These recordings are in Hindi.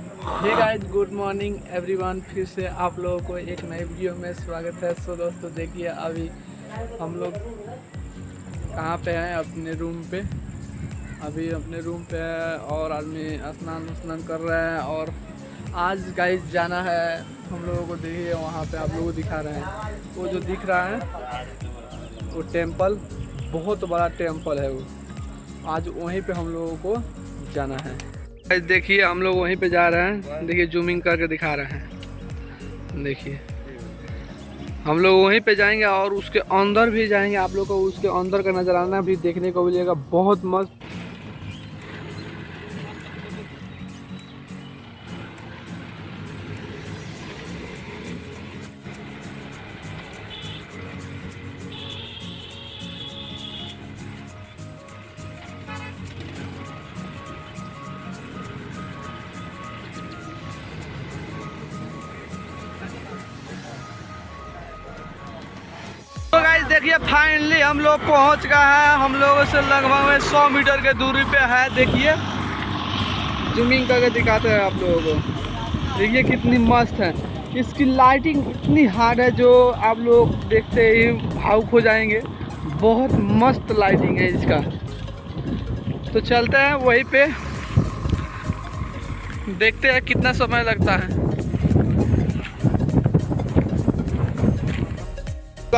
हे गाइस, गुड मॉर्निंग एवरीवन। फिर से आप लोगों को एक नई वीडियो में स्वागत है। सो दोस्तों देखिए, अभी हम लोग कहाँ पे हैं? अपने रूम पे। अभी अपने रूम पे है और आदमी स्नान कर रहे हैं। और आज गाइस जाना है हम लोगों को। देखिए वहाँ पे आप लोगों को दिखा रहे हैं, वो जो दिख रहा है वो टेम्पल, बहुत बड़ा टेम्पल है वो। आज वहीं पे हम लोगों को जाना है। देखिए हम लोग वहीं पे जा रहे हैं। देखिए जूमिंग करके दिखा रहे हैं। देखिए हम लोग वहीं पे जाएंगे और उसके अंदर भी जाएंगे। आप लोग को उसके अंदर का नजराना भी देखने को मिलेगा, बहुत मस्त। तो गाइस देखिए, फाइनली हम लोग पहुंच गए हैं। हम लोगों से लगभग 100 मीटर के दूरी पे है। देखिए जूमिंग करके दिखाते हैं आप लोगों को। देखिए कितनी मस्त है। इसकी लाइटिंग इतनी हार्ड है जो आप लोग देखते ही भावुक हो जाएंगे। बहुत मस्त लाइटिंग है इसका। तो चलते हैं वहीं पे, देखते हैं कितना समय लगता है।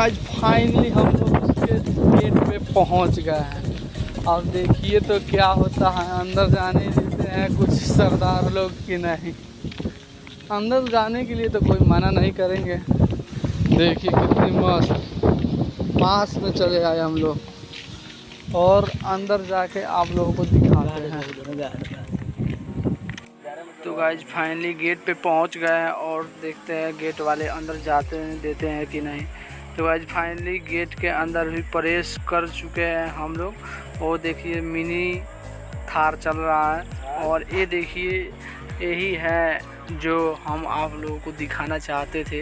आज फाइनली हम लोग उसके गेट पे पहुंच गए हैं। अब देखिए तो क्या होता है। अंदर जाने देते हैं कुछ सरदार लोग कि नहीं। अंदर जाने के लिए तो कोई मना नहीं करेंगे। देखिए कितनी मस्त, पास में चले आए हम लोग और अंदर जाके आप लोगों को दिखाते हैं। तो गाइज फाइनली गेट पे पहुंच गए हैं और देखते हैं गेट वाले अंदर जाते हैं देते हैं कि नहीं। तो गाइज फाइनली गेट के अंदर भी प्रवेश कर चुके हैं हम लोग। और देखिए मिनी थार चल रहा है। और ये देखिए यही है जो हम आप लोगों को दिखाना चाहते थे।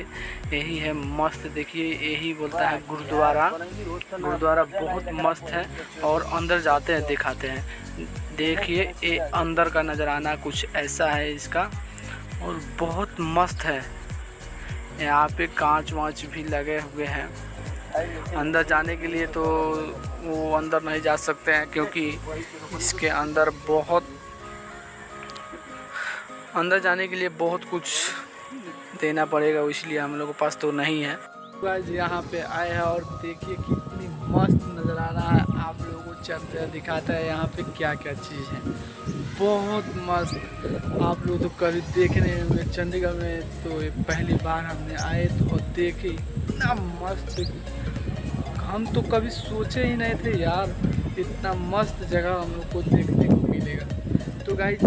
यही है मस्त। देखिए यही बोलता है गुरुद्वारा। गुरुद्वारा बहुत मस्त है और अंदर जाते हैं दिखाते हैं। देखिए ये अंदर का नजराना कुछ ऐसा है इसका और बहुत मस्त है। यहाँ पे कांच वाँच भी लगे हुए हैं। अंदर जाने के लिए तो वो अंदर नहीं जा सकते हैं क्योंकि इसके अंदर अंदर जाने के लिए बहुत कुछ देना पड़ेगा, इसलिए हम लोगों के पास तो नहीं है। गाइस यहाँ पे आए हैं और देखिए कितनी मस्त नज़राना है। आप लोगों को चलते हैं दिखाता है यहाँ पे क्या क्या चीज़ है। बहुत मस्त। आप लोग तो कभी देखने में चंडीगढ़ में तो ये पहली बार हमने आए तो देखे, इतना मस्त। हम तो कभी सोचे ही नहीं थे यार इतना मस्त जगह हम लोग को देखने को मिलेगा। तो गाइस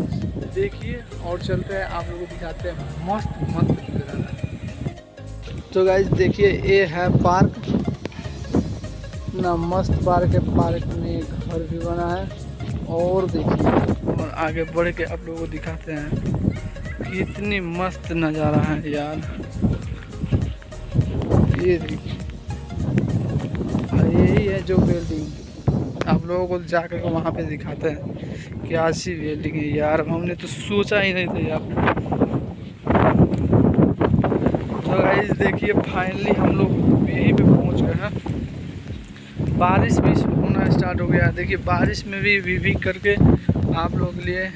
देखिए और चलते हैं आप लोगों को दिखाते हैं मस्त मस्त नज़ारा। तो गाइस देखिए ये है पार्क, ना मस्त पार्क है। पार्क में घर भी बना है और देखिए और आगे बढ़ के आप लोगों को दिखाते हैं कि इतनी मस्त नज़ारा है यार। ये देखिए यही है जो बिल्डिंग आप लोगों को जाकर वहाँ पे दिखाते हैं कि ऐसी बिल्डिंग है यार। हमने तो सोचा ही नहीं था यार। तो गाइस देखिए फाइनली हम लोग यहीं पे पहुँच गए हैं। बारिश भी होना स्टार्ट हो गया है। देखिए बारिश में भी करके आप लोगों के लिए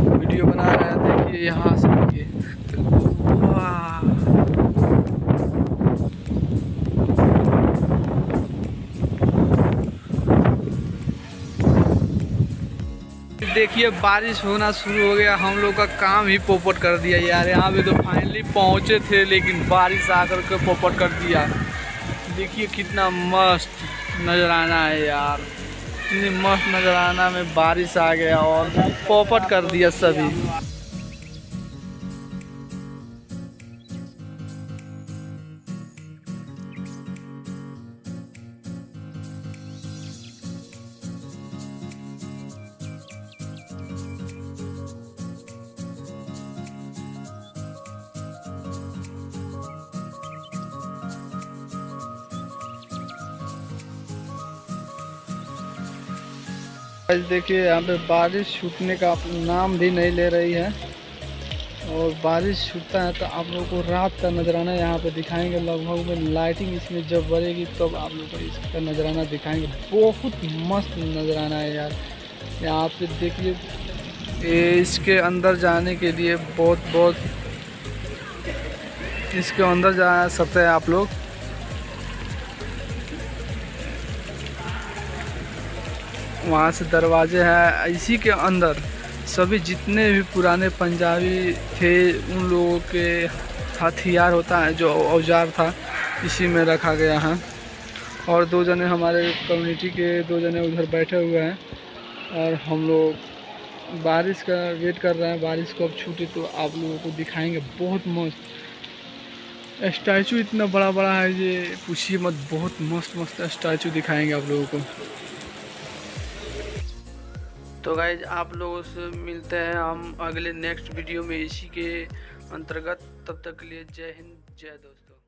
वीडियो बना रहे हैं। देखिए यहाँ से देखिए देखिए बारिश होना शुरू हो गया। हम लोग का काम ही पोपट कर दिया यार। यहाँ पे तो फाइनली पहुँचे थे लेकिन बारिश आकर के पोपट कर दिया। देखिए कितना मस्त नजराना है यार। इतनी मस्त नजराना में बारिश आ गया और पोपट कर दिया सभी। देखिए यहाँ पे बारिश छूटने का नाम भी नहीं ले रही है। और बारिश छूटता है तो आप लोगों को रात का नजराना यहाँ पे दिखाएंगे। लगभग में लाइटिंग इसमें जब बढ़ेगी तब आप लोगों को इसका नजराना दिखाएंगे। बहुत मस्त नजराना है यार। यहाँ पे देखिए, इसके अंदर जाने के लिए बहुत इसके अंदर जा सकते हैं आप लोग। वहाँ से दरवाजे हैं। इसी के अंदर सभी जितने भी पुराने पंजाबी थे उन लोगों के हथियार होता है, जो औजार था, इसी में रखा गया है। और 2 जने हमारे कम्युनिटी के 2 जने उधर बैठे हुए हैं और हम लोग बारिश का वेट कर रहे हैं। बारिश कब छूटे तो आप लोगों को दिखाएंगे। बहुत मस्त स्टैचू, इतना बड़ा बड़ा है ये पूछिए मत। बहुत मस्त स्टैचू दिखाएंगे आप लोगों को। तो गाइज आप लोगों से मिलते हैं हम अगले नेक्स्ट वीडियो में इसी के अंतर्गत। तब तक के लिए जय हिंद, जय दोस्तों।